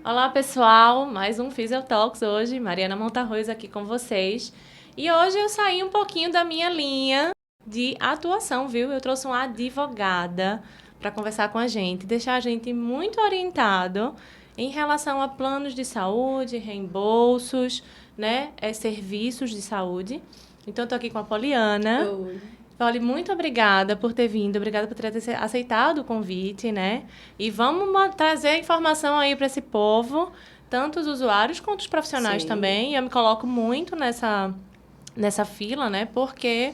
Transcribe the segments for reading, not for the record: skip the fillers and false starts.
Olá, pessoal! Mais um Physiotalks hoje. Mariana Montarroz aqui com vocês. E hoje eu saí um pouquinho da minha linha de atuação, viu? Eu trouxe uma advogada para conversar com a gente, deixar a gente muito orientado em relação a planos de saúde, reembolsos, né? Serviços de saúde. Então, estou aqui com a Poliana. Oi. Poli, muito obrigada por ter vindo, obrigada por ter aceitado o convite, né? E vamos trazer informação aí para esse povo, tanto os usuários quanto os profissionais Sim. também. Eu me coloco muito nessa fila, né? Porque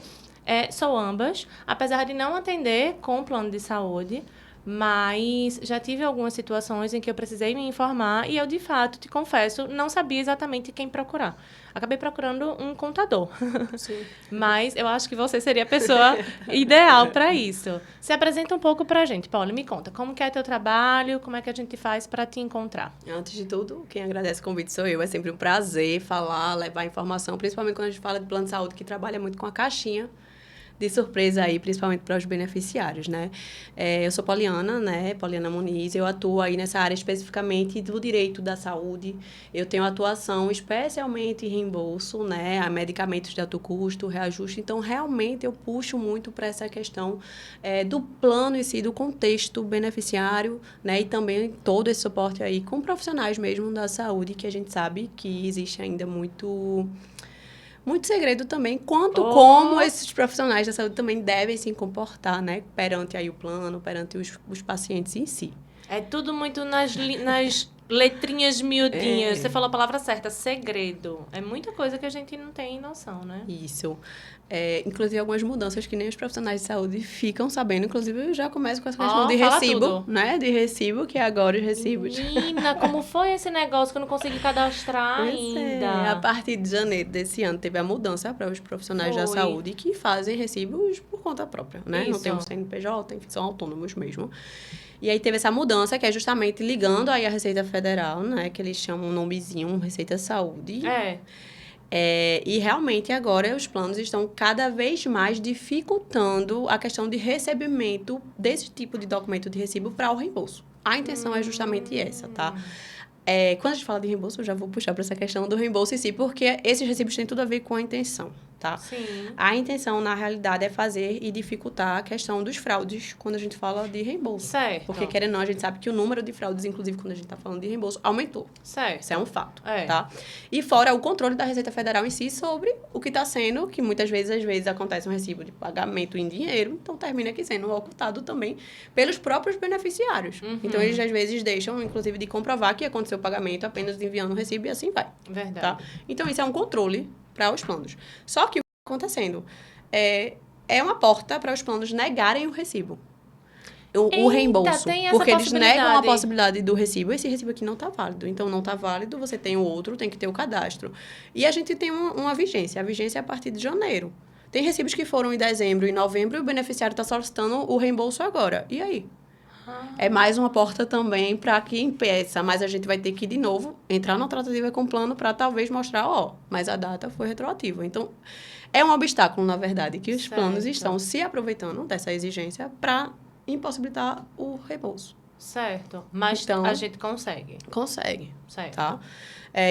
sou ambas, apesar de não atender com plano de saúde, mas já tive algumas situações em que eu precisei me informar e eu, de fato, te confesso, não sabia exatamente quem procurar. Acabei procurando um contador. Sim. Mas eu acho que você seria a pessoa ideal para isso. Se apresenta um pouco para a gente. Paulo, me conta, como que é teu trabalho, como é que a gente faz para te encontrar? Antes de tudo, quem agradece o convite sou eu. É sempre um prazer falar, levar informação, principalmente quando a gente fala de plano de saúde, que trabalha muito com a caixinha de surpresa aí, principalmente para os beneficiários, né? Eu sou Poliana, né? Poliana Muniz. Eu atuo aí nessa área especificamente do direito da saúde. Eu tenho atuação especialmente em reembolso, né? A medicamentos de alto custo, reajuste. Então, realmente, eu puxo muito para essa questão do plano em si, do contexto beneficiário, né? E também todo esse suporte aí com profissionais mesmo da saúde, que a gente sabe que existe ainda muito segredo também, como esses profissionais da saúde também devem se comportar, né? Perante aí o plano, perante os pacientes em si. É tudo muito nas letrinhas miudinhas. Você falou a palavra certa, segredo. É muita coisa que a gente não tem noção, né? Isso. Inclusive, algumas mudanças que nem os profissionais de saúde ficam sabendo. Inclusive, eu já começo com essa questão de recibo, tudo. né? De recibo, que é agora os recibos. Menina, como foi esse negócio que eu não consegui cadastrar ainda? A partir de janeiro desse ano, teve a mudança para os profissionais da saúde que fazem recibos por conta própria, né? Isso. Não tem um CNPJ, enfim, são autônomos mesmo. E aí teve essa mudança, que é justamente ligando aí a Receita Federal, né? Que eles chamam um nomezinho, Receita Saúde. E realmente agora os planos estão cada vez mais dificultando a questão de recebimento desse tipo de documento de recibo para o reembolso. A intenção é justamente essa, tá? Quando a gente fala de reembolso, eu já vou puxar para essa questão do reembolso em si, porque esses recibos têm tudo a ver com a intenção, tá? Sim. A intenção, na realidade, é fazer e dificultar a questão dos fraudes quando a gente fala de reembolso. Certo. Porque, querendo ou não, a gente sabe que o número de fraudes, inclusive quando a gente está falando de reembolso, aumentou. Certo. Isso é um fato, tá? E fora o controle da Receita Federal em si sobre o que está sendo, que muitas vezes, às vezes, acontece um recibo de pagamento em dinheiro, então termina aqui sendo ocultado também pelos próprios beneficiários. Uhum. Então, eles, às vezes, deixam, inclusive, de comprovar que aconteceu o pagamento apenas enviando o recibo e assim vai. Verdade. Tá? Então, isso é um controle para os planos. Só que o que está acontecendo é uma porta para os planos negarem o recibo. O reembolso. Tem essa porque eles negam a possibilidade do recibo. Esse recibo aqui não está válido. Então, não está válido, você tem o outro, tem que ter o cadastro. E a gente tem uma vigência. A vigência é a partir de janeiro. Tem recibos que foram em dezembro e novembro e o beneficiário está solicitando o reembolso agora. E aí? É mais uma porta também para que impeça, mas a gente vai ter que, de novo, entrar na tratativa com o plano para talvez mostrar, mas a data foi retroativa. Então, é um obstáculo, na verdade, que os planos estão se aproveitando dessa exigência para impossibilitar o reembolso. Certo, mas então, a gente consegue. Consegue. Certo. Tá?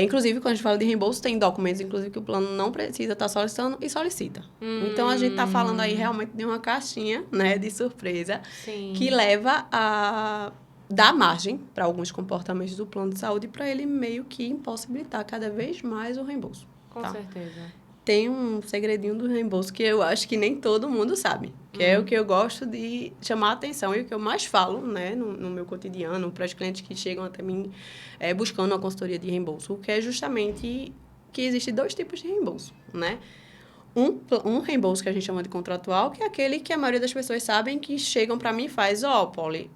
Inclusive, quando a gente fala de reembolso, tem documentos, inclusive, que o plano não precisa estar solicitando e solicita. Então, a gente está falando aí realmente de uma caixinha, né, de surpresa, que leva a dar margem para alguns comportamentos do plano de saúde para ele meio que impossibilitar cada vez mais o reembolso. Com certeza. Tem um segredinho do reembolso que eu acho que nem todo mundo sabe, que é o que eu gosto de chamar a atenção e o que eu mais falo, né, no meu cotidiano, para os clientes que chegam até mim buscando uma consultoria de reembolso, que é justamente que existem dois tipos de reembolso, né? Um reembolso que a gente chama de contratual, que é aquele que a maioria das pessoas sabem que chegam para mim e faz, Poli,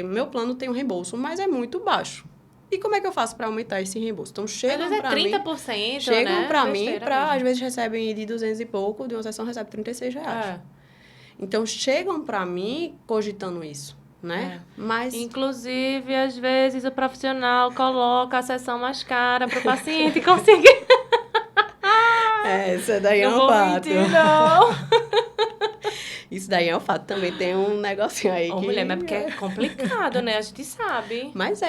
meu plano tem um reembolso, mas é muito baixo. E como é que eu faço para aumentar esse reembolso? Então, chegam para mim... 30%, Chegam para mim, às vezes recebem de 200 e pouco, de uma sessão recebe R$36. Então, chegam para mim cogitando isso, né? Mas... Inclusive, às vezes, o profissional coloca a sessão mais cara para o paciente conseguir... Isso daí é um fato. Não. Isso daí é um fato. Também tem um negocinho aí Ô, que... mulher, mas porque é complicado, né? A gente sabe. Mas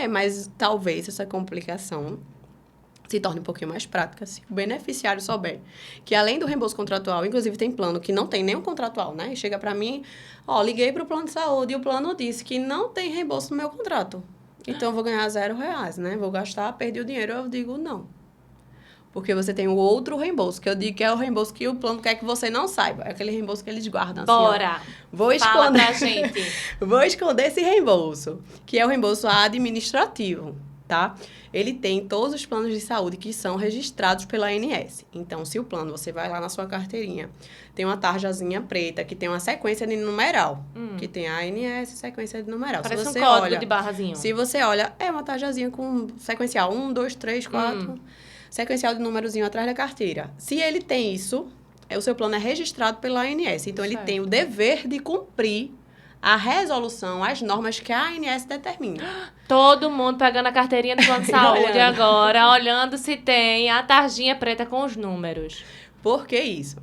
talvez essa complicação se torne um pouquinho mais prática se o beneficiário souber que, além do reembolso contratual, inclusive tem plano que não tem nenhum contratual, né? E chega para mim, liguei para o plano de saúde e o plano disse que não tem reembolso no meu contrato. Então, eu vou ganhar R$0, né? Vou gastar, perdi o dinheiro, eu digo não. Porque você tem o outro reembolso, que eu digo que é o reembolso que o plano quer que você não saiba. É aquele reembolso que eles guardam. Bora! Assim, vou Fala esconder, pra gente. Vou esconder esse reembolso, que é o reembolso administrativo, tá? Ele tem todos os planos de saúde que são registrados pela ANS. Então, se o plano, você vai lá na sua carteirinha, tem uma tarjazinha preta que tem uma sequência de numeral, que tem a ANS, sequência de numeral. Parece se você um código olha, de barrazinho. Se você olha, é uma tarjazinha com sequencial 1, 2, 3, 4, sequencial de númerozinho atrás da carteira. Se ele tem isso, o seu plano é registrado pela ANS. Então, ele tem o dever de cumprir a resolução, as normas que a ANS determina. Todo mundo pegando a carteirinha do plano de saúde agora, olhando se tem a tarjinha preta com os números. Por que isso?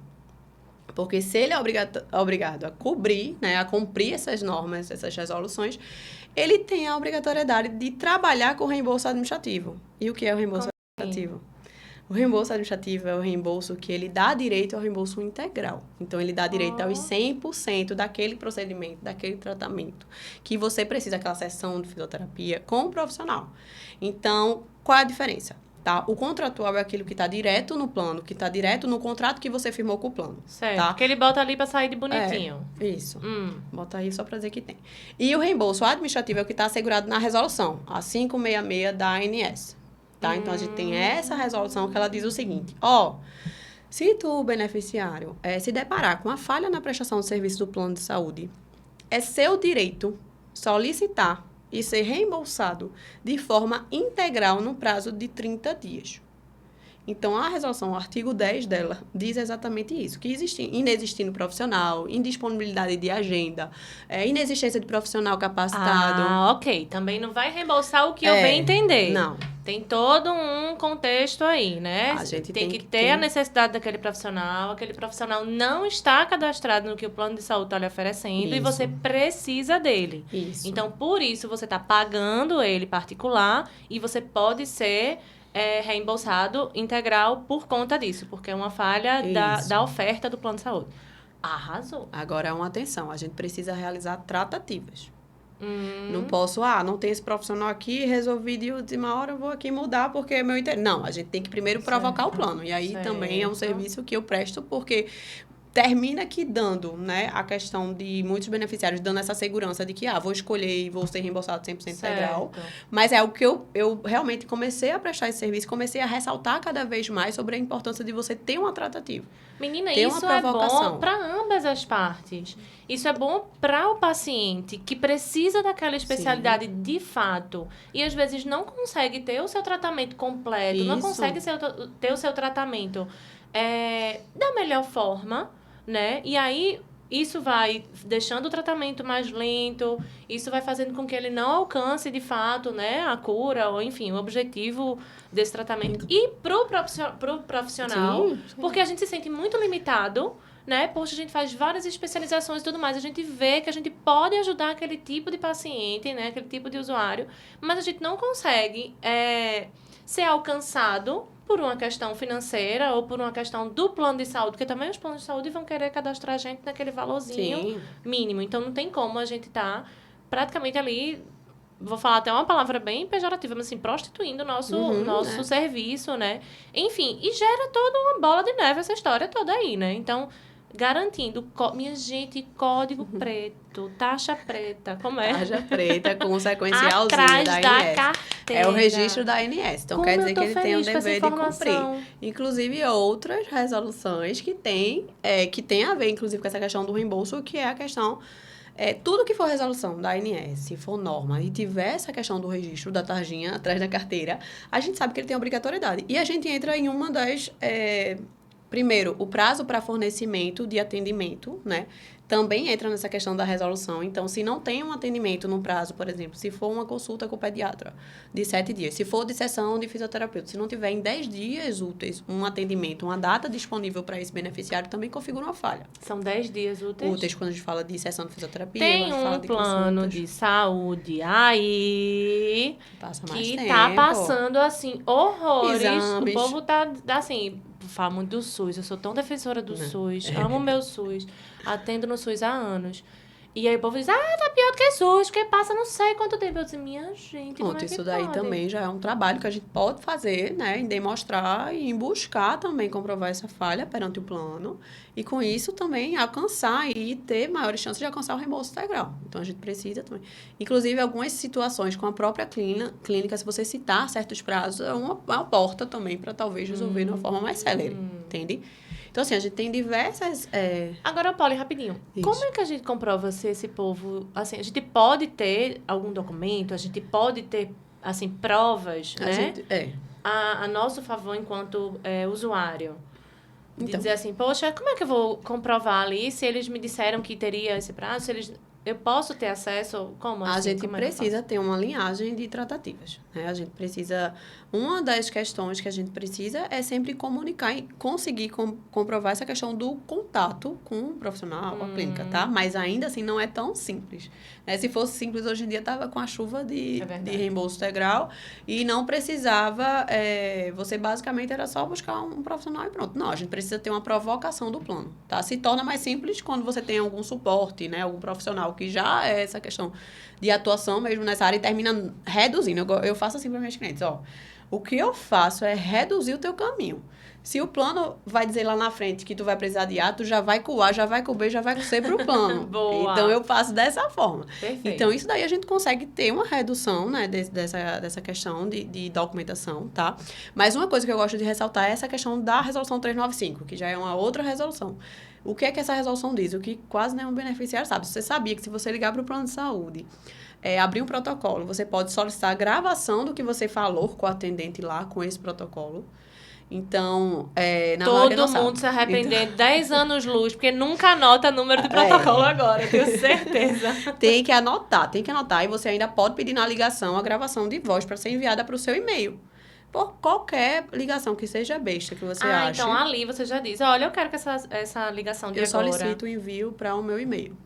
Porque se ele é obrigado a cobrir, né, a cumprir essas normas, essas resoluções, ele tem a obrigatoriedade de trabalhar com o reembolso administrativo. E o que é o reembolso administrativo? O reembolso administrativo é o reembolso que ele dá direito ao reembolso integral. Então, ele dá direito aos 100% daquele procedimento, daquele tratamento que você precisa, aquela sessão de fisioterapia com o profissional. Então, qual é a diferença? Tá? O contratual é aquilo que está direto no plano, que está direto no contrato que você firmou com o plano. Certo, tá? porque ele bota ali para sair de bonitinho. Isso. Bota aí só para dizer que tem. E o reembolso administrativo é o que está assegurado na resolução, a 566 da ANS. Tá? Então, a gente tem essa resolução que ela diz o seguinte, se tu, beneficiário, se deparar com a falha na prestação de serviço do plano de saúde, é seu direito solicitar e ser reembolsado de forma integral no prazo de 30 dias. Então, a resolução, o artigo 10 dela, diz exatamente isso, que inexistindo profissional, indisponibilidade de agenda, inexistência de profissional capacitado. Ah, ok. Também não vai reembolsar o que eu bem entender. Não. Tem todo um contexto aí, né? A gente tem que ter a necessidade daquele profissional, aquele profissional não está cadastrado no que o plano de saúde está lhe oferecendo e você precisa dele. Isso. Então, por isso, você está pagando ele particular e você pode ser reembolsado integral por conta disso, porque é uma falha da oferta do plano de saúde. Arrasou. Agora, uma atenção, a gente precisa realizar tratativas. Não posso, não tem esse profissional aqui, resolvi de última hora, vou aqui mudar porque é meu interesse. Não, a gente tem que primeiro provocar o plano. E aí também é um serviço que eu presto porque termina aqui dando, né, a questão de muitos beneficiários dando essa segurança de que, vou escolher e vou ser reembolsado 100% integral. Mas é o que eu realmente comecei a prestar esse serviço, comecei a ressaltar cada vez mais sobre a importância de você ter uma tratativa. Menina, isso é bom para ambas as partes. Isso é bom para o paciente que precisa daquela especialidade de fato e às vezes não consegue ter o seu tratamento completo, não consegue ter o seu tratamento da melhor forma, né? E aí, isso vai deixando o tratamento mais lento, isso vai fazendo com que ele não alcance, de fato, né, a cura, ou enfim, o objetivo desse tratamento. E pro profissional, porque a gente se sente muito limitado, né? Poxa, a gente faz várias especializações e tudo mais, a gente vê que a gente pode ajudar aquele tipo de paciente, né, aquele tipo de usuário, mas a gente não consegue ser alcançado por uma questão financeira ou por uma questão do plano de saúde, porque também os planos de saúde vão querer cadastrar a gente naquele valorzinho mínimo. Então, não tem como a gente estar praticamente ali, vou falar até uma palavra bem pejorativa, mas assim, prostituindo o nosso serviço, né? Enfim, e gera toda uma bola de neve essa história toda aí, né? Então, garantindo, minha gente, código preto, taxa preta, como é? Taxa preta com o sequencialzinho atrás da carteira. É o registro da ANS. Então, quer dizer que ele tem o dever de cumprir. Inclusive, outras resoluções que tem a ver, inclusive, com essa questão do reembolso, que é a questão... tudo que for resolução da ANS, se for norma, e tiver essa questão do registro da tarjinha atrás da carteira, a gente sabe que ele tem obrigatoriedade. E a gente entra em uma das... primeiro, o prazo para fornecimento de atendimento, né? também entra nessa questão da resolução. Então, se não tem um atendimento no prazo, por exemplo, se for uma consulta com o pediatra de 7 dias, se for de sessão de fisioterapeuta, se não tiver em 10 dias úteis um atendimento, uma data disponível para esse beneficiário, também configura uma falha. São 10 dias úteis? Úteis, quando a gente fala de sessão de fisioterapia, tem fala um de plano consultas. de saúde aí Passa mais que tempo. tá passando, assim, horrores. Exames. O povo tá, assim, fala muito do SUS. Eu sou tão defensora do SUS. Amo o meu SUS. Atendo no SUS há anos. E aí o povo diz, tá pior do que SUS, porque passa não sei quanto tempo. Eu disse, minha gente, como Pronto, é que isso daí pode? também já é um trabalho que a gente pode fazer, né? Em demonstrar e em buscar também comprovar essa falha perante o plano. E com isso também alcançar e ter maiores chances de alcançar o reembolso integral. Então, a gente precisa também. Inclusive, algumas situações com a própria clínica, se você citar certos prazos, é uma porta também para talvez resolver de uma forma mais célere, entende? Então, assim, a gente tem diversas... Agora, Polly, rapidinho. Isso. Como é que a gente comprova se esse povo... Assim, a gente pode ter algum documento, a gente pode ter, assim, provas, né? A nosso favor enquanto usuário. De Então. dizer assim, poxa, como é que eu vou comprovar ali se eles me disseram que teria esse prazo? Se eles... Eu posso ter acesso? Como assim? A gente Como é que eu precisa ter uma linhagem de tratativas, né? A gente precisa... Uma das questões que a gente precisa é sempre comunicar e conseguir comprovar essa questão do contato com o profissional, com a clínica, tá? Mas ainda assim não é tão simples, né? Se fosse simples, hoje em dia estava com a chuva de reembolso integral e não precisava... você basicamente era só buscar um profissional e pronto. Não, a gente precisa ter uma provocação do plano, tá? Se torna mais simples quando você tem algum suporte, né? Algum profissional que já é essa questão de atuação mesmo nessa área e termina reduzindo. Eu faço assim para meus clientes, ó. O que eu faço é reduzir o teu caminho. Se o plano vai dizer lá na frente que tu vai precisar de A, tu já vai com o A, já vai com o B, já vai com o C pro plano. Boa. Então, eu faço dessa forma. Perfeito. Então, isso daí a gente consegue ter uma redução, né, dessa questão de documentação, tá? Mas uma coisa que eu gosto de ressaltar é essa questão da resolução 395, que já é uma outra resolução. O que é que essa resolução diz? O que quase nenhum beneficiário sabe. Você sabia que se você ligar para o plano de saúde, abrir um protocolo, você pode solicitar a gravação do que você falou com o atendente lá, com esse protocolo. Então, todo mundo se arrependendo, 10 anos luz, porque nunca anota número de protocolo agora, eu tenho certeza. Tem que anotar. E você ainda pode pedir na ligação a gravação de voz para ser enviada para o seu e-mail. Por qualquer ligação que seja besta que você ache. Então ali você já diz, olha, eu quero que essa ligação de agora... Eu solicito o envio para o meu e-mail.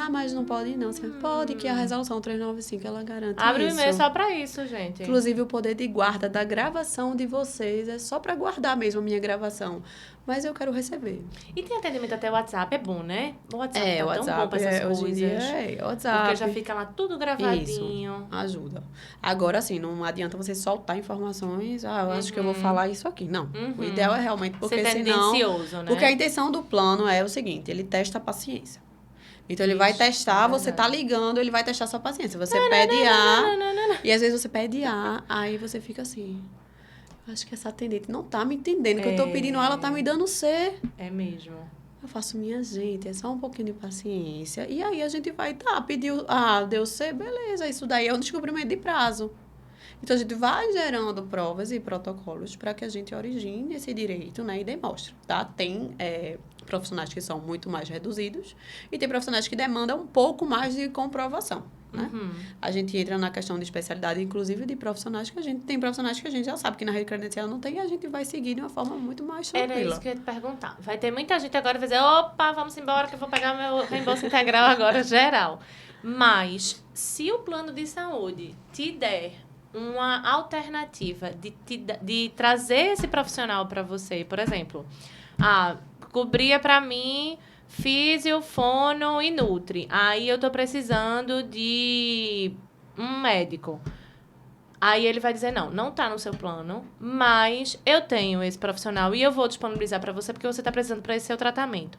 Mas não pode não. Você pode, que a resolução 395, ela garante Abre isso. o e-mail só para isso, gente. Inclusive, o poder de guarda da gravação de vocês é só para guardar mesmo a minha gravação. Mas eu quero receber. E tem atendimento até o WhatsApp, é bom, né? O WhatsApp tá WhatsApp, tão bom para essas coisas. Hoje em dia WhatsApp. Porque já fica lá tudo gravadinho. Isso, ajuda. Agora, assim, não adianta você soltar informações. Eu acho que eu vou falar isso aqui. Não. O ideal é realmente, porque ser tendencioso, né? Porque a intenção do plano é o seguinte, ele testa a paciência. Então, ele vai testar, você tá ligando, ele vai testar a sua paciência. Você pede A, e às vezes você pede A, aí você fica assim... Acho que essa atendente não tá me entendendo, que eu tô pedindo A, ela tá me dando C. É mesmo. Eu faço, minha gente, é só um pouquinho de paciência. E aí, a gente vai, pediu deu C, beleza, isso daí é um descobrimento de prazo. Então, a gente vai gerando provas e protocolos para que a gente origine esse direito, né, e demonstre, tá? Tem profissionais que são muito mais reduzidos e tem profissionais que demandam um pouco mais de comprovação, né? A gente entra na questão de especialidade, inclusive de profissionais que a gente... Tem profissionais que a gente já sabe que na rede credencial não tem e a gente vai seguir de uma forma muito mais tranquila. Era isso que eu ia te perguntar. Vai ter muita gente agora que vai dizer, opa, vamos embora que eu vou pegar meu reembolso integral agora, geral. Mas, se o plano de saúde te der uma alternativa de trazer esse profissional para você, por exemplo, cobria para mim físio, fono e nutri. Aí eu tô precisando de um médico. Aí ele vai dizer, não tá no seu plano, mas eu tenho esse profissional e eu vou disponibilizar para você porque você tá precisando para esse seu tratamento.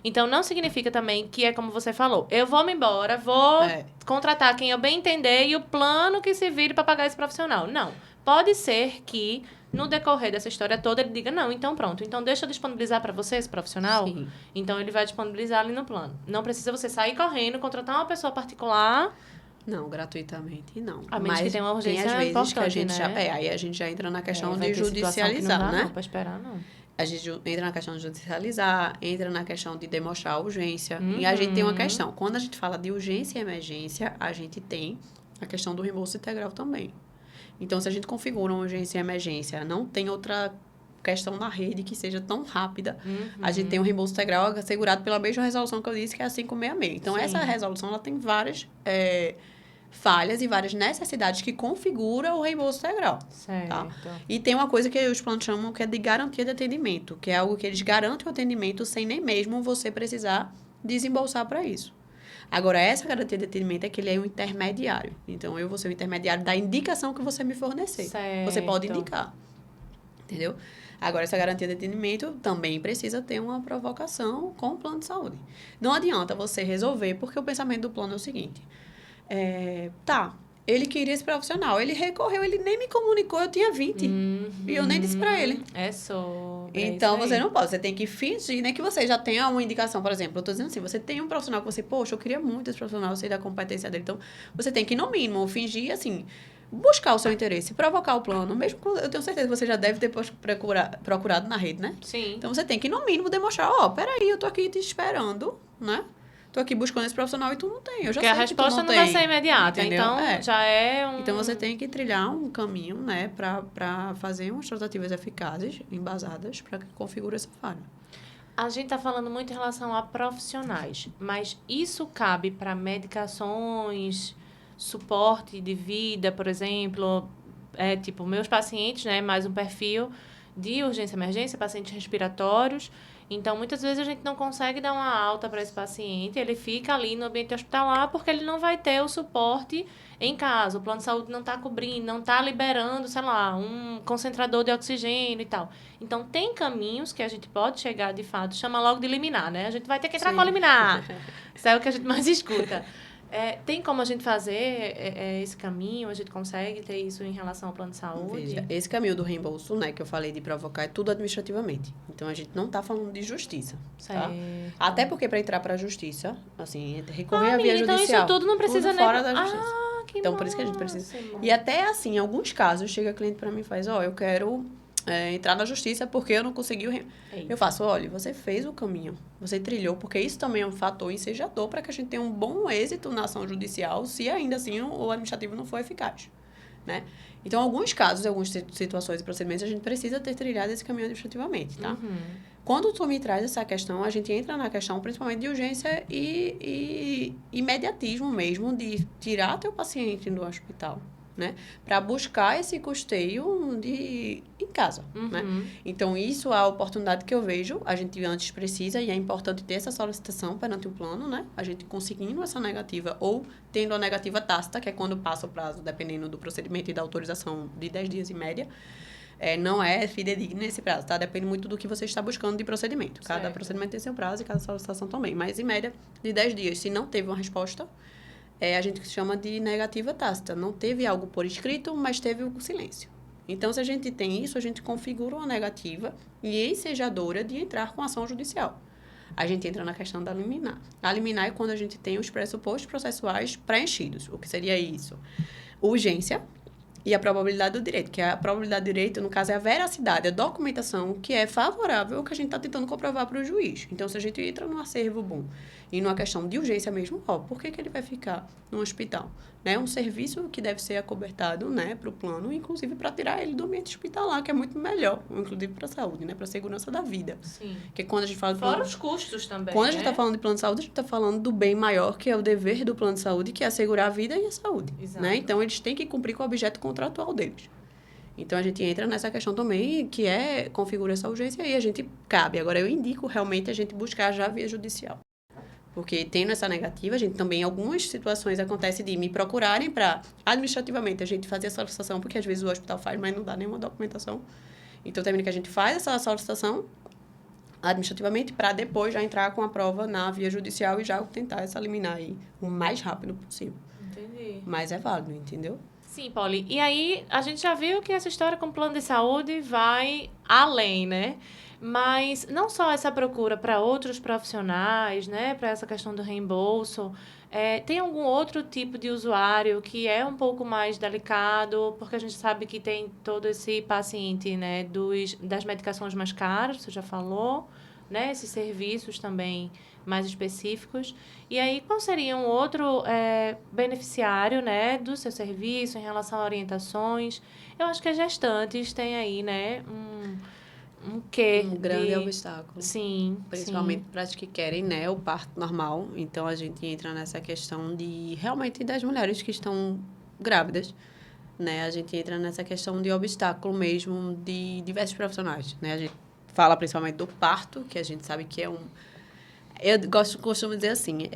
Então, não significa também que é como você falou. Eu vou me embora, vou contratar quem eu bem entender e o plano que se vire para pagar esse profissional. Não. Pode ser que, no decorrer dessa história toda, ele diga, não, então pronto. Então, deixa eu disponibilizar para você esse profissional. Sim. Então, ele vai disponibilizar ali no plano. Não precisa você sair correndo, contratar uma pessoa particular... Não, gratuitamente não. A menos que tenha uma urgência tem às vezes que a importante, gente né? aí a gente já entra na questão de vai ter situação que judicializar, não dá, né? Não, pra esperar, não. A gente entra na questão de judicializar, entra na questão de demonstrar a urgência. E a gente tem uma questão. Quando a gente fala de urgência e emergência, a gente tem a questão do reembolso integral também. Então, se a gente configura uma urgência e emergência, não tem outra questão na rede que seja tão rápida, a gente tem um reembolso integral assegurado pela mesma resolução que eu disse, que é a 566. Então, Sim. essa resolução ela tem várias falhas e várias necessidades que configuram o reembolso integral. Certo. Tá? E tem uma coisa que os planos chamam que é de garantia de atendimento, que é algo que eles garantem o atendimento sem nem mesmo você precisar desembolsar para isso. Agora, essa garantia de atendimento é que ele é um intermediário. Então, eu vou ser o intermediário da indicação que você me fornecer. Certo. Você pode indicar. Entendeu? Agora, essa garantia de atendimento também precisa ter uma provocação com o plano de saúde. Não adianta você resolver, porque o pensamento do plano é o seguinte. Ele queria esse profissional, ele recorreu, ele nem me comunicou, eu tinha 20. E eu nem disse pra ele. Então, você não pode, você tem que fingir, né, que você já tenha uma indicação, por exemplo, eu tô dizendo assim, você tem um profissional que você, poxa, eu queria muito esse profissional, eu sei da competência dele, então, você tem que, no mínimo, fingir, assim, buscar o seu interesse, provocar o plano, mesmo que eu tenho certeza que você já deve ter procurado na rede, né? Sim. Então, você tem que, no mínimo, demonstrar, peraí, eu tô aqui te esperando, né? Tô aqui buscando esse profissional e tu não tem. Eu já Porque sei a resposta não vai ser imediata, entendeu? então já é um... Então, você tem que trilhar um caminho, né, pra fazer umas tratativas eficazes, embasadas, para que configure essa falha. A gente tá falando muito em relação a profissionais, mas isso cabe para medicações, suporte de vida, por exemplo, tipo, meus pacientes, né, mais um perfil de urgência e emergência, pacientes respiratórios. Então, muitas vezes a gente não consegue dar uma alta para esse paciente, ele fica ali no ambiente hospitalar porque ele não vai ter o suporte em casa. O plano de saúde não está cobrindo, não está liberando, sei lá, um concentrador de oxigênio e tal. Então, tem caminhos que a gente pode chegar, de fato, chama logo de liminar, né? A gente vai ter que entrar com a liminar. Isso é o que a gente mais escuta. Tem como a gente fazer esse caminho? A gente consegue ter isso em relação ao plano de saúde? Veja, esse caminho do reembolso, né, que eu falei de provocar, é tudo administrativamente. Então, a gente não está falando de justiça, tá? Até porque, para entrar para a justiça, assim, recorrer à via judicial. Então, isso tudo não precisa tudo fora da justiça. Que então, por isso que a gente precisa. E até, assim, em alguns casos, chega cliente para mim e faz, eu quero... entrar na justiça porque eu não consegui o Eu faço, olha, você fez o caminho, você trilhou, porque isso também é um fator ensejador para que a gente tenha um bom êxito na ação judicial, se ainda assim o administrativo não for eficaz, né? Então, em alguns casos, em algumas situações e procedimentos, a gente precisa ter trilhado esse caminho administrativamente, tá? Quando tu me traz essa questão, a gente entra na questão principalmente de urgência e imediatismo mesmo, de tirar teu paciente do hospital, né? Para buscar esse custeio em casa, né? Então, isso é a oportunidade que eu vejo. A gente antes precisa, e é importante ter essa solicitação perante o plano, né? A gente conseguindo essa negativa ou tendo a negativa tácita, que é quando passa o prazo, dependendo do procedimento e da autorização, de 10 dias em média. Não é fidedigno nesse prazo, tá? Depende muito do que você está buscando de procedimento. Cada procedimento tem seu prazo e cada solicitação também. Mas, em média, de 10 dias. Se não teve uma resposta... a gente chama de negativa tácita. Não teve algo por escrito, mas teve o silêncio. Então, se a gente tem isso, a gente configura uma negativa e ensejadora de entrar com ação judicial. A gente entra na questão da liminar. A liminar é quando a gente tem os pressupostos processuais preenchidos. O que seria isso? Urgência e a probabilidade do direito. Que a probabilidade do direito, no caso, é a veracidade, a documentação que é favorável ao que a gente está tentando comprovar para o juiz. Então, se a gente entra num acervo bom e numa questão de urgência mesmo, por que ele vai ficar no hospital? Né? Um serviço que deve ser acobertado, né, para o plano, inclusive para tirar ele do ambiente hospitalar, que é muito melhor, inclusive para a saúde, né, para a segurança da vida. Sim. Porque quando a gente fala de Fora os custos também, quando a gente está falando de plano de saúde, a gente está falando do bem maior, que é o dever do plano de saúde, que é assegurar a vida e a saúde. Exato. Né? Então, eles têm que cumprir com o objeto contratual deles. Então, a gente entra nessa questão também, que configura essa urgência e a gente cabe. Agora, eu indico realmente a gente buscar já a via judicial. Porque, tendo essa negativa, a gente também, em algumas situações, acontece de me procurarem para, administrativamente, a gente fazer a solicitação, porque às vezes o hospital faz, mas não dá nenhuma documentação. Então, termina que a gente faz essa solicitação administrativamente para depois já entrar com a prova na via judicial e já tentar essa liminar aí o mais rápido possível. Entendi. Mas é válido, entendeu? Sim, Pauli. E aí, a gente já viu que essa história com o plano de saúde vai além, né? Mas não só essa procura para outros profissionais, né? Para essa questão do reembolso. Tem algum outro tipo de usuário que é um pouco mais delicado? Porque a gente sabe que tem todo esse paciente, né, das medicações mais caras, você já falou, né? Esses serviços também mais específicos. E aí, qual seria um outro beneficiário, né, do seu serviço em relação a orientações? Eu acho que as gestantes têm aí, né, um quê Um grande obstáculo. Sim, Principalmente sim. para as que querem, né, o parto normal. Então, a gente entra nessa questão realmente, das mulheres que estão grávidas, né? A gente entra nessa questão de obstáculo mesmo de diversos profissionais, né? A gente fala principalmente do parto, que a gente sabe que é um... costumo dizer assim,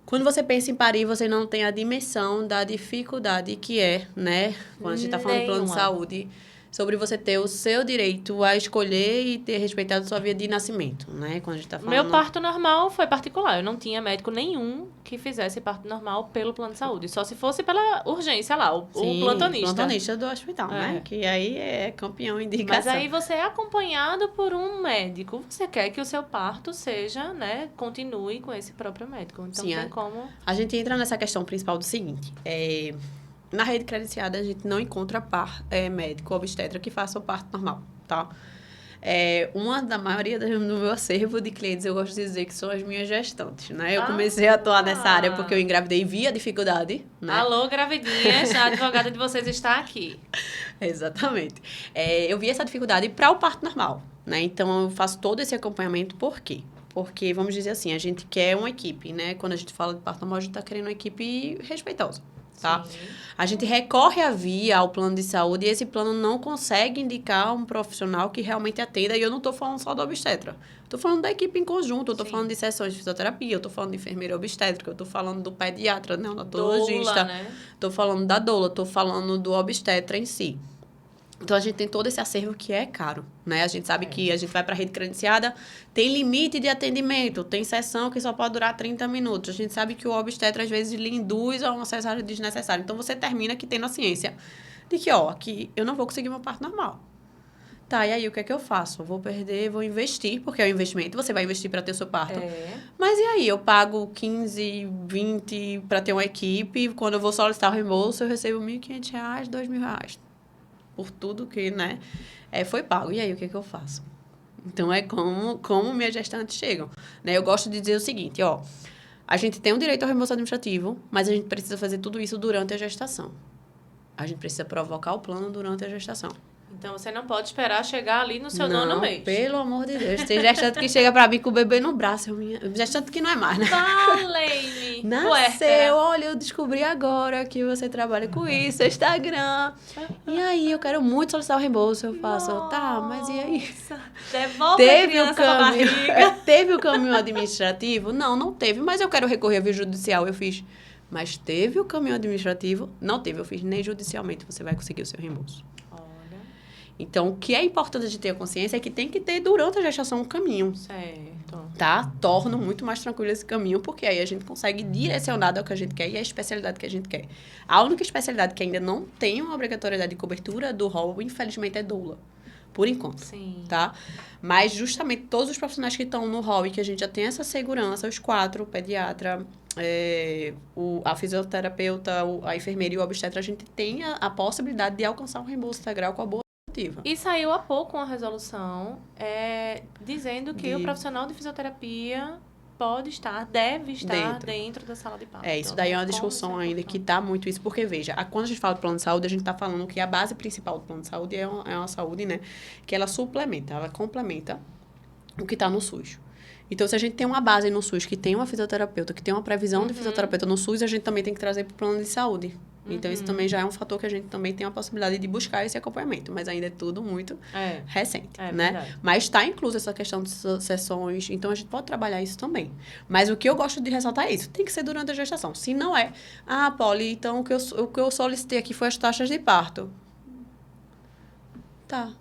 quando você pensa em parir, você não tem a dimensão da dificuldade que é, né? Quando a gente está falando de plano de Nenhuma. saúde, sobre você ter o seu direito a escolher e ter respeitado sua via de nascimento, né? Quando a gente está Meu falando... parto normal foi particular. Eu não tinha médico nenhum que fizesse parto normal pelo plano de saúde. Só se fosse pela urgência lá, o Sim, plantonista. plantonista do hospital, né? É. Que aí é campeão em Mas indicação. aí você é acompanhado por um médico. Você quer que o seu parto seja, né? Continue com esse próprio médico. Então Sim, tem como. a gente entra nessa questão principal do seguinte: na rede credenciada, a gente não encontra médico obstetra que faça o parto normal, tá? Uma da maioria do meu acervo de clientes, eu gosto de dizer que são as minhas gestantes, né? Eu comecei a atuar nessa área porque eu engravidei e vi a dificuldade, né? Alô, gravidinhas, a advogada de vocês está aqui. Exatamente. Eu vi essa dificuldade para o parto normal, né? Então, eu faço todo esse acompanhamento. Por quê? Porque, vamos dizer assim, a gente quer uma equipe, né? Quando a gente fala de parto normal, a gente está querendo uma equipe respeitosa, tá? Sim. A gente recorre ao plano de saúde e esse plano não consegue indicar um profissional que realmente atenda. E eu não estou falando só do obstetra. Estou falando da equipe em conjunto, eu estou falando de sessões de fisioterapia, eu estou falando de enfermeira obstétrica, eu estou falando do pediatra, neonatologista, Doula, né? estou falando da doula, estou falando do obstetra em si. Então, a gente tem todo esse acervo que é caro, né? A gente sabe que a gente vai para a rede credenciada, tem limite de atendimento, tem sessão que só pode durar 30 minutos. A gente sabe que o obstetra, às vezes, lhe induz a uma cesárea desnecessária. Então, você termina aqui tendo a ciência de que, aqui eu não vou conseguir meu parto normal. Tá, e aí o que é que eu faço? Eu vou perder, vou investir, porque é um investimento, você vai investir para ter o seu parto. Mas e aí? Eu pago 15, 20 para ter uma equipe, e quando eu vou solicitar o reembolso, eu recebo R$1.500, R$2.000. Por tudo que, né, foi pago. E aí, o que é que eu faço? Então, é como minhas gestantes chegam. Né? Eu gosto de dizer o seguinte, a gente tem o direito ao reembolso administrativo, mas a gente precisa fazer tudo isso durante a gestação. A gente precisa provocar o plano durante a gestação. Então, você não pode esperar chegar ali no seu nono mês. Pelo amor de Deus. Tem gestante que chega pra mim com o bebê no braço. Gestante que não é mais, né? Valei-me! Nasceu, olha, eu descobri agora que você trabalha com isso, Instagram. E aí, eu quero muito solicitar o reembolso. Eu faço, tá, mas e aí? Devolve a criança pra barriga. Teve o caminho administrativo? Não teve, mas eu quero recorrer à via judicial. Eu fiz, mas teve o caminho administrativo? Não teve, eu fiz, nem judicialmente você vai conseguir o seu reembolso. Então, o que é importante a gente ter a consciência é que tem que ter durante a gestação um caminho. Certo. Tá? Torna muito mais tranquilo esse caminho, porque aí a gente consegue direcionar ao que a gente quer e a especialidade que a gente quer. A única especialidade que ainda não tem uma obrigatoriedade de cobertura do rol, infelizmente, é doula. Por enquanto. Sim. Tá? Mas, justamente, todos os profissionais que estão no rol e que a gente já tem essa segurança, os 4, o pediatra, a fisioterapeuta, a enfermeira e o obstetra, a gente tem a possibilidade de alcançar um reembolso integral com a boa. E saiu há pouco uma resolução dizendo que o profissional de fisioterapia deve estar dentro da sala de parto. Isso daí é uma discussão ainda que está muito isso, porque veja, quando a gente fala de plano de saúde, a gente está falando que a base principal do plano de saúde é uma saúde, né, que ela complementa o que está no SUS. Então, se a gente tem uma base no SUS que tem uma fisioterapeuta, que tem uma previsão de fisioterapeuta no SUS, a gente também tem que trazer para o plano de saúde. Então, isso também já é um fator que a gente também tem a possibilidade de buscar esse acompanhamento. Mas ainda é tudo muito recente, né? Verdade. Mas está incluso essa questão de sessões. Então, a gente pode trabalhar isso também. Mas o que eu gosto de ressaltar é isso. Tem que ser durante a gestação. Se não é, Polly, então o que eu solicitei aqui foi as taxas de parto. Tá.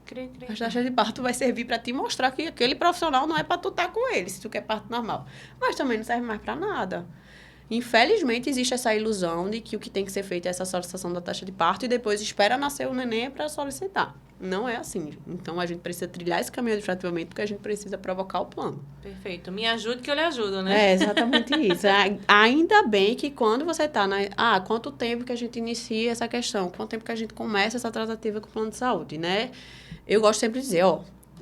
As taxas de parto vai servir para te mostrar que aquele profissional não é para tu estar com ele, se tu quer parto normal. Mas também não serve mais para nada. Infelizmente, existe essa ilusão de que o que tem que ser feito é essa solicitação da taxa de parto e depois espera nascer o neném para solicitar. Não é assim. Então, a gente precisa trilhar esse caminho administrativamente porque a gente precisa provocar o plano. Perfeito. Me ajude que eu lhe ajudo, né? É exatamente isso. Ainda bem que quando você está quanto tempo que a gente inicia essa questão? Quanto tempo que a gente começa essa tratativa com o plano de saúde, né? Eu gosto sempre de dizer,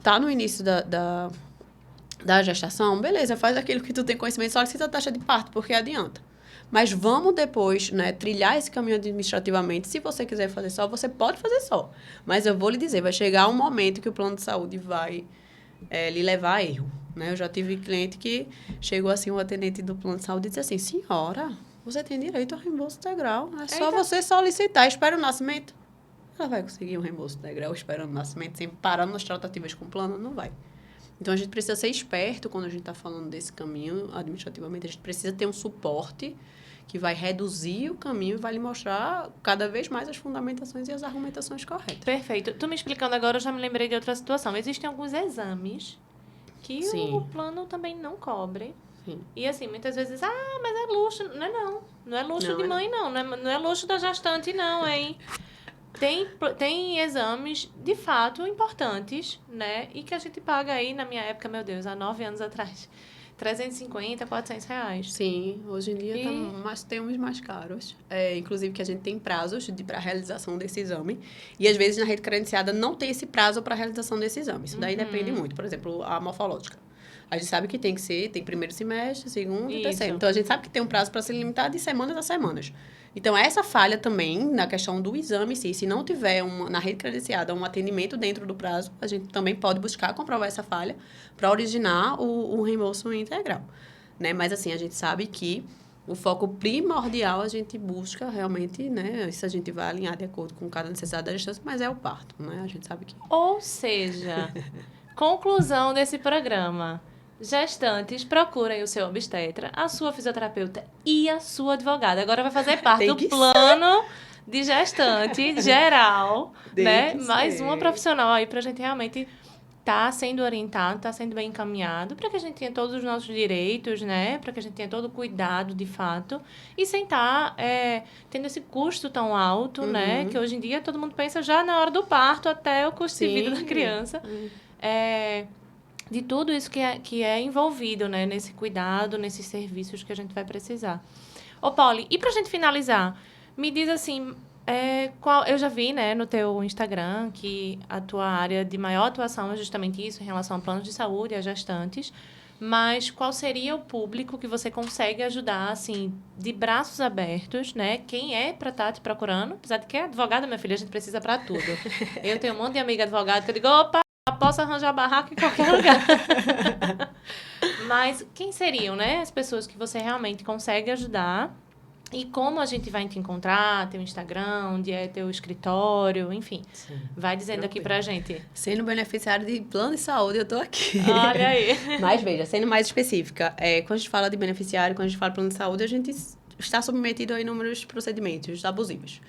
tá no início da gestação, beleza, faz aquilo que tu tem conhecimento, solicita a taxa de parto, porque adianta. Mas vamos depois, né, trilhar esse caminho administrativamente. Se você quiser fazer só, você pode fazer só. Mas eu vou lhe dizer, vai chegar um momento que o plano de saúde vai lhe levar a erro. Né? Eu já tive cliente que chegou assim, o atendente do plano de saúde e disse assim, senhora, você tem direito ao reembolso integral. É só você solicitar, espera o nascimento. Ela vai conseguir um reembolso integral esperando o nascimento, sem parar nas tratativas com o plano? Não vai. Então, a gente precisa ser esperto quando a gente está falando desse caminho administrativamente. A gente precisa ter um suporte que vai reduzir o caminho e vai lhe mostrar cada vez mais as fundamentações e as argumentações corretas. Perfeito. Tu me explicando agora, eu já me lembrei de outra situação. Existem alguns exames que o plano também não cobre. Sim. E assim, muitas vezes, mas é luxo. Não é não. Não é luxo de mãe, não. Não é luxo da gestante, não, hein? Tem exames, de fato, importantes, né? E que a gente paga aí, na minha época, meu Deus, há 9 anos atrás, 350, 400 reais. Sim, hoje em dia tem uns mais caros. Inclusive que a gente tem prazos para a realização desse exame. E às vezes na rede credenciada não tem esse prazo para a realização desse exame. Isso daí depende muito. Por exemplo, a morfológica. A gente sabe que tem primeiro semestre, segundo e terceiro. Então, a gente sabe que tem um prazo para ser limitado de semanas a semanas. Então, essa falha também, na questão do exame em si, se não tiver na rede credenciada um atendimento dentro do prazo, a gente também pode buscar comprovar essa falha para originar o reembolso integral. Né? Mas, assim, a gente sabe que o foco primordial a gente busca realmente, né? Isso a gente vai alinhar de acordo com cada necessidade da gestância, mas é o parto, né? A gente sabe que... Ou seja, conclusão desse programa... Gestantes, procurem o seu obstetra, a sua fisioterapeuta e a sua advogada. Agora vai fazer parte do plano de gestante geral, né? Mais uma profissional aí pra gente realmente tá sendo orientado, tá sendo bem encaminhado, para que a gente tenha todos os nossos direitos, né? Para que a gente tenha todo o cuidado, de fato, e sem estar tendo esse custo tão alto, né? Que hoje em dia todo mundo pensa já na hora do parto até o custo de vida da criança. De tudo isso que é envolvido, né, nesse cuidado, nesses serviços que a gente vai precisar. Ô, Pauli, e pra gente finalizar, me diz assim, eu já vi, né, no teu Instagram que a tua área de maior atuação é justamente isso, em relação a planos de saúde, a gestantes, mas qual seria o público que você consegue ajudar, assim, de braços abertos, né? Quem é pra estar te procurando? Apesar de que é advogada, minha filha, a gente precisa pra tudo. Eu tenho um monte de amiga advogada que eu digo, opa, posso arranjar barraco em qualquer lugar. Mas quem seriam, né? As pessoas que você realmente consegue ajudar. E como a gente vai te encontrar, teu Instagram, onde é teu escritório, enfim. Sim. Vai dizendo aqui pra gente. Sendo beneficiário de plano de saúde, eu tô aqui. Olha aí. Mas veja, sendo mais específica, quando a gente fala de beneficiário, quando a gente fala de plano de saúde, a gente está submetido a inúmeros procedimentos abusivos.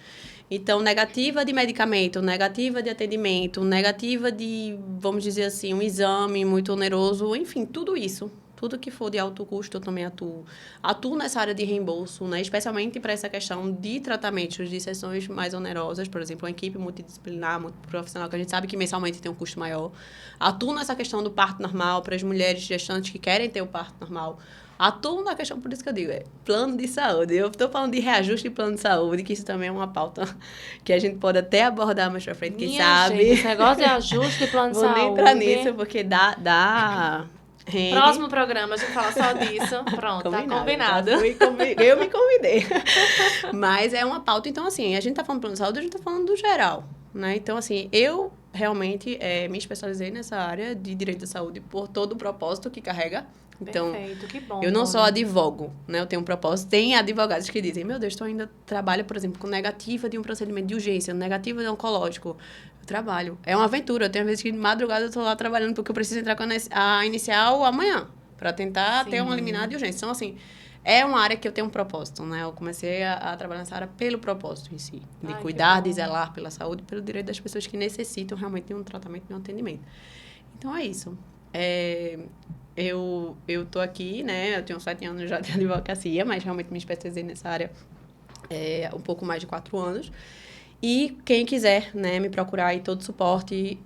Então, negativa de medicamento, negativa de atendimento, negativa de, vamos dizer assim, um exame muito oneroso, enfim, tudo isso. Tudo que for de alto custo, eu também atuo. Atuo nessa área de reembolso, né? Especialmente para essa questão de tratamentos de sessões mais onerosas, por exemplo, uma equipe multidisciplinar, multiprofissional, que a gente sabe que mensalmente tem um custo maior. Atuo nessa questão do parto normal para as mulheres gestantes que querem ter o parto normal. Atuo na questão, por isso que eu digo, plano de saúde. Eu estou falando de reajuste de plano de saúde, que isso também é uma pauta que a gente pode até abordar mais pra frente, quem sabe. Gente, esse negócio de ajuste de plano de saúde. Vou nem entrar nisso, porque dá Próximo programa, a gente fala só disso. Pronto, tá combinado. Eu me convidei. Mas é uma pauta. Então, assim, a gente tá falando do plano de saúde, a gente tá falando do geral, né? Então, assim, eu realmente me especializei nessa área de direito da saúde por todo o propósito que carrega. Então, perfeito, que bom. Eu não só advogo, né? Eu tenho um propósito. Tem advogados que dizem, meu Deus, tu ainda trabalha, por exemplo, com negativa de um procedimento de urgência, negativa de oncológico. Eu trabalho. É uma aventura. Eu tenho vezes que de madrugada eu tô lá trabalhando porque eu preciso entrar com a inicial amanhã para tentar ter uma liminar de urgência. Então, assim, é uma área que eu tenho um propósito, né? Eu comecei a trabalhar nessa área pelo propósito em si. De cuidar, de zelar pela saúde, pelo direito das pessoas que necessitam realmente de um tratamento, de um atendimento. Então, é isso. eu tô aqui, né? Eu tenho 7 anos já de advocacia, mas realmente me especializei nessa área um pouco mais de 4 anos. E quem quiser, né, me procurar aí todo suporte,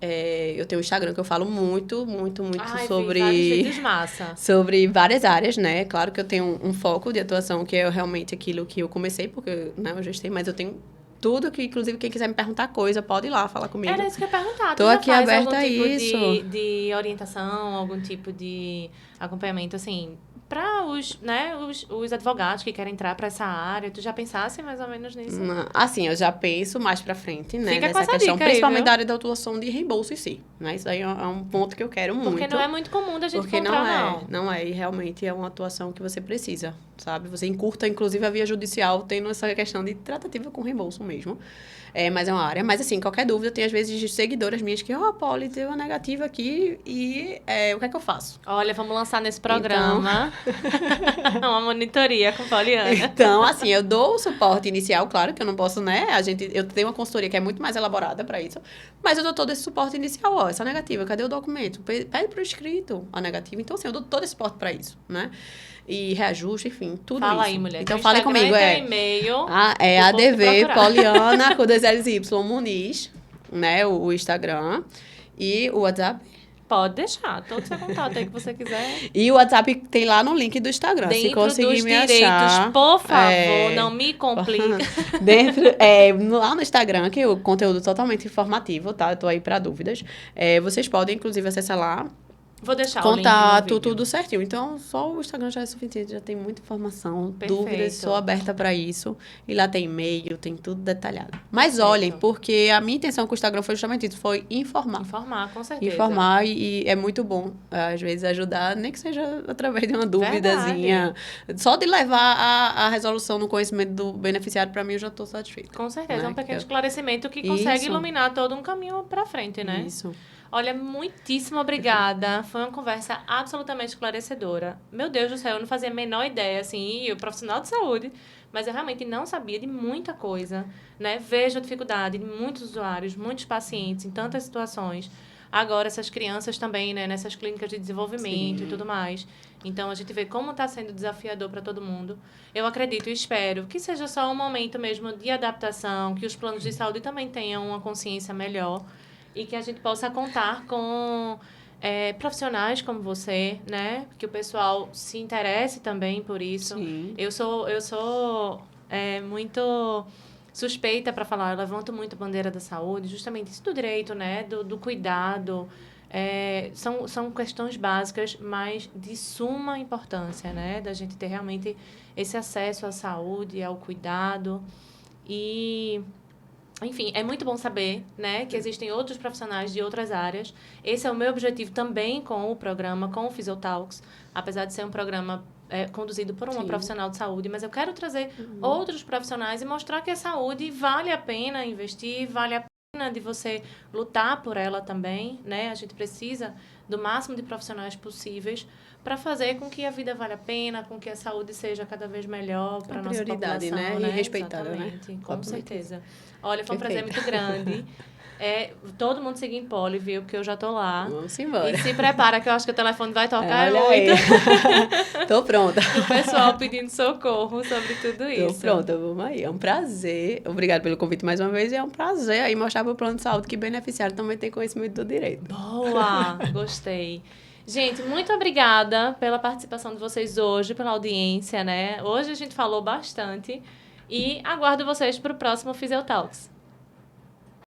eu tenho um Instagram que eu falo muito Ai, vi vários sobre, vídeos massa. sobre várias áreas, né? Claro que eu tenho um foco de atuação que é realmente aquilo que eu comecei, porque, né, eu gestei, mas eu tenho tudo que, inclusive, quem quiser me perguntar coisa, pode ir lá falar comigo. Era isso que eu ia perguntar. Tô Tu já aqui faz aberta algum a tipo isso. de orientação, algum tipo de acompanhamento, assim, para os advogados que querem entrar para essa área? Tu já pensasse mais ou menos nisso? Assim, eu já penso mais pra frente, né, Fica com nessa essa questão, dica aí, principalmente viu? da área da atuação de reembolso em si, né? Isso aí é um ponto que eu quero muito. Porque não é muito comum da gente Porque encontrar, não é, e realmente é uma atuação que você precisa, sabe? Você encurta, inclusive, a via judicial, tendo essa questão de tratativa com reembolso mesmo. Mas é uma área. Mas, assim, qualquer dúvida, tem às vezes seguidoras minhas que, Polly, teve uma negativa aqui e o que é que eu faço? Olha, vamos lançar nesse programa uma monitoria com Poliana. Então, assim, eu dou o suporte inicial, claro que eu não posso, né? Eu tenho uma consultoria que é muito mais elaborada para isso, mas eu dou todo esse suporte inicial, essa negativa, cadê o documento? Pede para o escrito a negativa. Então, assim, eu dou todo esse suporte para isso, né? E reajuste, enfim, tudo isso. Fala aí, mulher. Então, Teu fale Instagram comigo, e teu e-mail. É pro povo te ADV procurar. Poliana com 2 L's e Y Muniz, né? O Instagram. E o WhatsApp. Pode deixar, todo o seu contato aí que você quiser. E o WhatsApp tem lá no link do Instagram. Se Dentro conseguir dos me direitos, achar. por favor, não me complica. Lá no Instagram, que é o conteúdo totalmente informativo, tá? Eu tô aí pra dúvidas. Vocês podem, inclusive, acessar lá. Vou deixar o link no Contato, vídeo. tudo certinho. Então, só o Instagram já é suficiente, já tem muita informação, Perfeito. dúvidas, sou aberta para isso. E lá tem e-mail, tem tudo detalhado. Mas Perfeito. olhem, porque a minha intenção com o Instagram foi justamente isso, foi informar. Informar, com certeza. Informar e é muito bom, às vezes, ajudar, nem que seja através de uma duvidazinha. Só de levar a resolução no conhecimento do beneficiário, para mim, eu já estou satisfeita. Com certeza, é um pequeno Que esclarecimento que consegue Isso. iluminar todo um caminho para frente, né? Isso. Olha, muitíssimo obrigada. Foi uma conversa absolutamente esclarecedora. Meu Deus do céu, eu não fazia a menor ideia, assim, eu profissional de saúde, mas eu realmente não sabia de muita coisa, né? Vejo a dificuldade de muitos usuários, muitos pacientes em tantas situações. Agora, essas crianças também, né? Nessas clínicas de desenvolvimento Sim. e tudo mais. Então, a gente vê como está sendo desafiador para todo mundo. Eu acredito e espero que seja só um momento mesmo de adaptação, que os planos de saúde também tenham uma consciência melhor e que a gente possa contar com profissionais como você, né? Que o pessoal se interesse também por isso. Sim. Eu sou muito suspeita para falar, eu levanto muito a bandeira da saúde, justamente isso do direito, né? Do cuidado. São questões básicas, mas de suma importância, né? Da gente ter realmente esse acesso à saúde, ao cuidado. E, enfim, é muito bom saber, né, que existem outros profissionais de outras áreas. Esse é o meu objetivo também com o programa, com o Physiotalks, apesar de ser um programa conduzido por uma Sim. profissional de saúde, mas eu quero trazer outros profissionais e mostrar que a saúde vale a pena investir, vale a pena de você lutar por ela também, né? A gente precisa do máximo de profissionais possíveis para fazer com que a vida valha a pena, com que a saúde seja cada vez melhor para a nossa prioridade, população, né? E respeitada, né? Exatamente, com Obviamente. certeza. Olha, foi um prazer Perfeito. muito grande. Todo mundo seguir em Poli, viu? Porque eu já tô lá. Vamos embora. E se prepara, que eu acho que o telefone vai tocar Olha muito. aí. Tô pronta. O pessoal pedindo socorro sobre tudo isso. Tô pronta, vamos aí. É um prazer. Obrigada pelo convite mais uma vez. E é um prazer aí mostrar pro plano de saúde que beneficiário também tem conhecimento do direito. Boa! Gostei. Gente, muito obrigada pela participação de vocês hoje, pela audiência, né? Hoje a gente falou bastante. E aguardo vocês para o próximo Physiotalks.